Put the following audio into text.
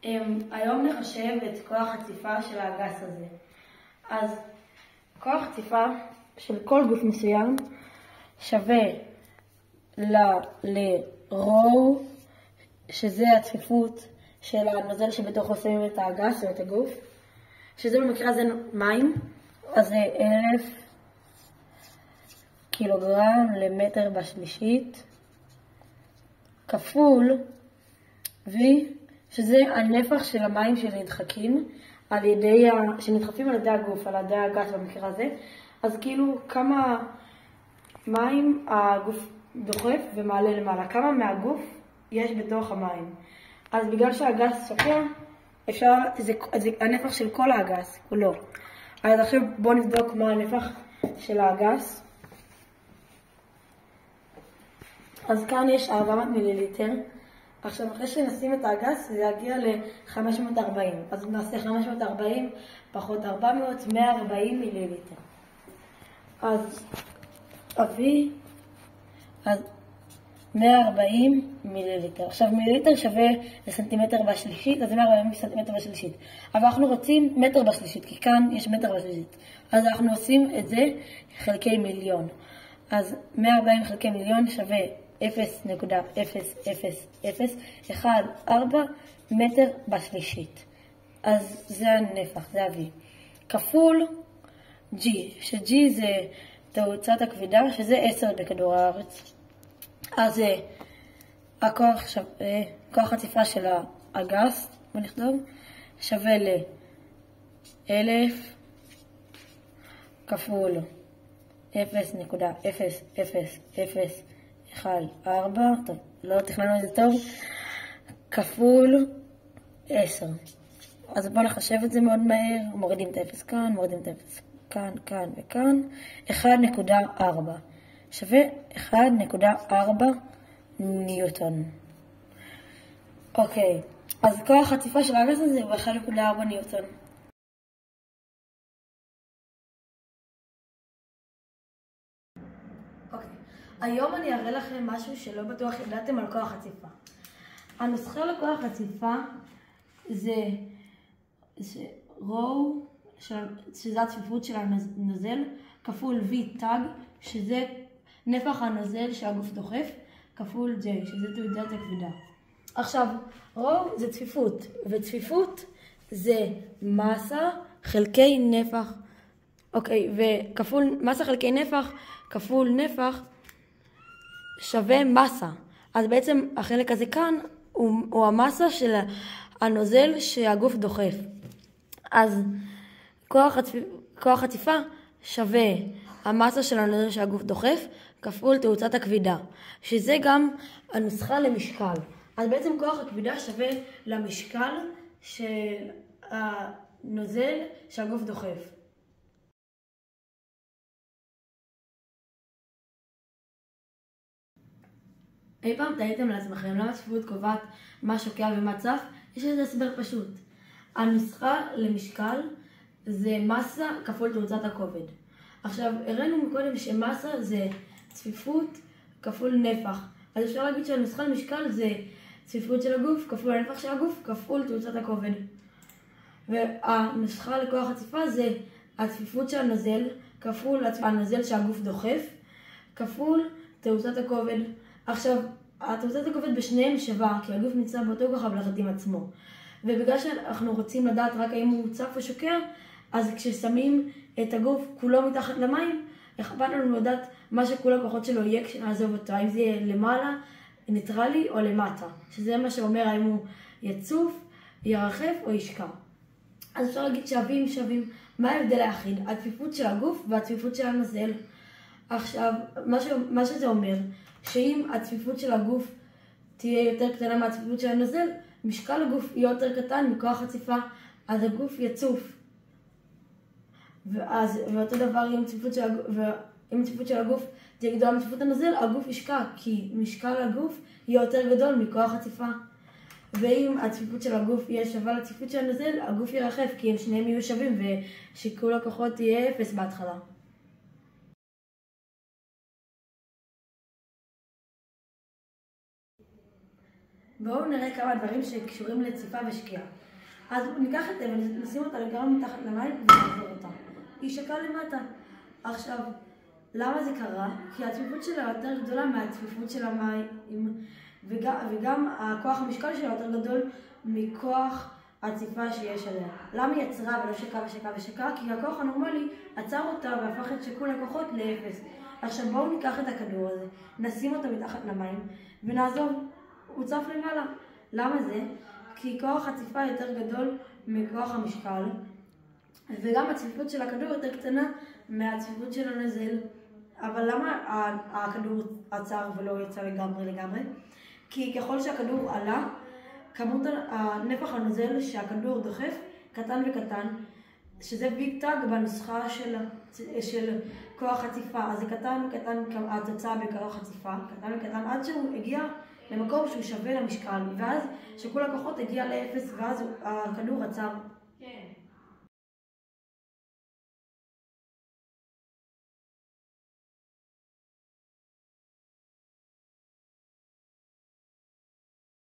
היום נחשב את כוח חציפה של האגס הזה. אז כוח חציפה של כל גוף מסוים שווה ל-רו, שזה הצפיפות של הנוזל שבתוכו שמים את האגס או את הגוף, שזה במקרה הזה מים, אז זה 1,000 קילוגרם למטר בשלישית, כפול V, שזה הנפח של המים שנדחפים על ידי הגוף, על ידי האגס במקרה הזה. אז כאילו כמה מים הגוף דוחף ומעלה למעלה, כמה מהגוף יש בתוך המים. אז בגלל שהאגס שוקע, זה הנפח של כל האגס, כולו. אז עכשיו בואו נבדוק מה הנפח של האגס. אז כאן יש 400 מיליליטר. עכשיו אחרי שנשים את האגס זה יגיע ל-540. אז נעשה 540 פחות 400, 140 מיליליטר. אז 140 מיליליטר. עכשיו מיליליטר שווה לסנטימטר בשלישית, אז 140 סנטימטר בשלישית. אבל אנחנו רוצים מטר בשלישית, כי כאן יש מטר בשלישית. אז אנחנו עושים את זה חלקי מיליון. אז 140 חלקי מיליון שווה 0.0014 מטר בשלישית. אז זה הנפח, זה ה-V. כפול G, ש-G זה תאוצת הכבידה, שזה 10 בכדור הארץ. אז כוח חציפה של האגס, בוא נכתוב, שווה ל-1000 כפול 0.0014, טוב, לא תכננו את זה טוב, כפול 10. אז בואו נחשב את זה מאוד מהר, מורידים את ה-0 כאן, מורידים את ה-0 כאן, כאן וכאן, 1.4. שווה 1.4 ניוטון. אוקיי, אז כוח החציפה של האגס הזה הוא 1.4 ניוטון. אוקיי, היום אני אראה לכם משהו שלא בטוח ידעתם על כוח חציפה. הנוסחה לכוח חציפה זה רו, שזה הצפיפות של הנוזל, כפול V תג, שזה נפח הנוזל שהגוף דוחף, כפול J, שזה תאוצת הכבידה. עכשיו, רו זה צפיפות, וצפיפות זה מסה חלקי נפח. אוקיי, וכפול מסה חלקי נפח, כפול נפח, שווה מסה. אז בעצם החלק הזה כאן הוא המסה של הנוזל שהגוף דוחף. אז כוח חציפה שווה המסה של הנוזל שהגוף דוחף כפול תאוצת הכבידה, שזה גם הנוסחה למשקל. אז בעצם כוח הכבידה שווה למשקל של הנוזל שהגוף דוחף. אי פעם תהיתם לעצמכם למה צפיפות קובעת מה שוקע ומה צף? יש לזה הסבר פשוט. הנוסחה למשקל זה מסה כפול תאוצת הכובד. עכשיו, הראינו מקודם שמסה זה צפיפות כפול נפח. אז אפשר להגיד שהנוסחה למשקל זה צפיפות של הגוף כפול הנפח של הגוף כפול תאוצת הכובד. והנוסחה לכוח חציפה זה הצפיפות של הנוזל כפול הנוזל שהגוף דוחף כפול תאוצת הכובד. עכשיו, תאוצת הכובד בשניהם שווה, כי הגוף נמצא באותו כוכב לכת עם עצמו. ובגלל שאנחנו רוצים לדעת רק האם הוא צף או שוקע, אז כששמים את הגוף כולו מתחת למים, אכפת לנו לדעת מה שכל הכוחות שלו יהיה כשנעזוב אותו, האם זה יהיה למעלה, ניטרלי או למטה, שזה מה שאומר האם הוא יצוף, ירחף או ישקע. אז אפשר להגיד שווים. מה ההבדל היחיד? הצפיפות של הגוף והצפיפות של הנוזל. עכשיו, מה שזה אומר, שאם הצפיפות של הגוף תהיה יותר קטנה מהצפיפות של הנוזל, משקל הגוף יהיה יותר קטן מכוח חציפה, אז הגוף יצוף. ואותו דבר אם הצפיפות של הגוף תהיה גדולה מצפיפות הנוזל, הגוף ישקע, כי משקל הגוף יהיה יותר גדול מכוח חציפה. ואם הצפיפות של הגוף יהיה שווה לצפיפות של הנוזל, הגוף ירחף, כי הם שניהם יהיו שווים ושיקול הכוחות יהיה 0 בהתחלה. בואו נראה כמה דברים שקשורים לציפה ושקיעה. אז ניקח את אבן, נשים אותה לגמרי מתחת למים ונעבור אותה. היא שקעה למטה. עכשיו, למה זה קרה? כי הצפיפות שלה יותר גדולה מהצפיפות של המים, וגם הכוח המשקל שלה יותר גדול מכוח הציפה שיש עליה. למה היא יצרה ולא שקעה ושקעה ושקעה? כי הכוח הנורמלי עצר אותה והפך את שיקול הכוחות לאפס. עכשיו בואו ניקח את הכדור הזה, נשים אותו מתחת למים ונעזוב, הוא צף למעלה. למה זה? כי כוח הציפה יותר גדול מכוח המשקל, וגם הצפיפות של הכדור יותר קטנה מהצפיפות של הנזל. אבל למה הכדור עצר ולא יצא לגמרי? כי ככל שהכדור עלה, כמות הנפח הנוזל שהכדור דוחף קטן וקטן, שזה וי תג בנוסחה של כוח הציפה. אז זה קטן וקטן התוצאה בכוח הציפה, קטן וקטן עד שהוא הגיע למקום שהוא שווה למשקל, ואז שכל הכוחות הגיע לאפס, ואז הכדור עצר